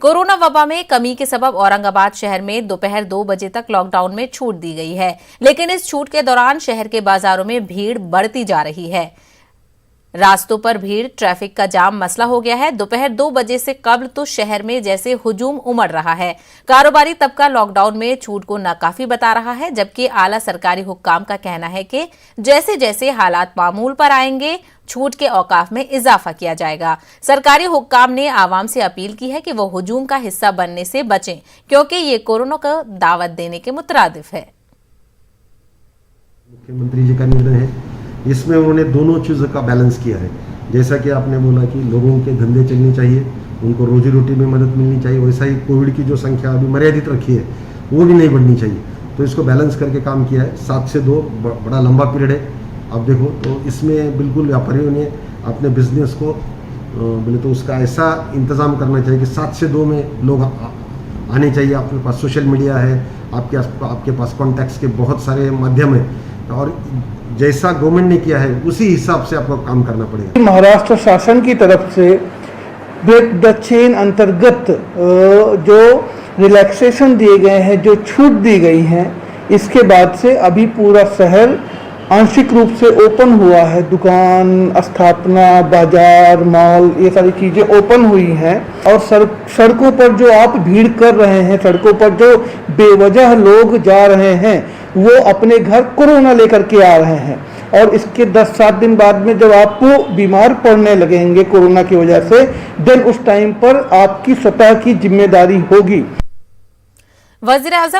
Corona वबा में कमी के सबब औरंगाबाद शहर में दोपहर 2 बजे तक लॉकडाउन में छूट दी गई है, लेकिन इस छूट के दौरान शहर के बाजारों में भीड़ बढ़ती जा रही है। रास्तों पर भीड़, ट्रैफिक का जाम मसला हो गया है। दोपहर 2 बजे से कबल तो शहर में जैसे हुजूम उमड़ रहा है। कारोबारी तबका लॉकडाउन में छूट को नाकाफी बता रहा है, जबकि आला सरकारी हुक्काम का कहना है कि जैसे जैसे हालात मामूल पर आएंगे, छूट के औकाफ में इजाफा किया जाएगा। सरकारी हुक्काम ने आवाम से अपील की है कि वो हुजूम का हिस्सा बनने से बचें, क्योंकि ये कोरोना को दावत देने के मुतरादिफ है। मुख्यमंत्री जी का निर्णय है, इसमें उन्होंने दोनों चीज़ों का बैलेंस किया है। जैसा कि आपने बोला कि लोगों के धंधे चलने चाहिए, उनको रोजी रोटी में मदद मिलनी चाहिए, वैसा ही कोविड की जो संख्या अभी मर्यादित रखी है वो भी नहीं बढ़नी चाहिए। तो इसको बैलेंस करके काम किया है। 7 से 2 बड़ा लंबा पीरियड है। आप देखो तो इसमें बिल्कुल व्यापारियों ने अपने बिजनेस को बोले तो उसका ऐसा इंतज़ाम करना चाहिए कि 7 से 2 में लोग आने चाहिए। आपके पास सोशल मीडिया है, आपके पास कॉन्टैक्ट्स के बहुत सारे माध्यम है, और जैसा गवर्नमेंट ने किया है उसी हिसाब से आपको काम करना पड़ेगा। महाराष्ट्र शासन की तरफ से ब्रेक द चेन अंतर्गत जो रिलैक्सेशन दिए गए हैं, जो छूट दी गई हैं, इसके बाद से अभी पूरा शहर आंशिक रूप से ओपन हुआ है। दुकान, स्थापना, बाजार, मॉल, ये सारी चीज़ें ओपन हुई हैं। और सड़कों पर जो आप भीड़ कर रहे हैं, सड़कों पर जो बेवजह लोग जा रहे हैं, वो अपने घर कोरोना लेकर के आ रहे हैं। और इसके 10-7 दिन बाद में जब आप बीमार पड़ने लगेंगे कोरोना की वजह से, देन उस टाइम पर आपकी स्वतः की जिम्मेदारी होगी। वज़ीर-ए-आज़म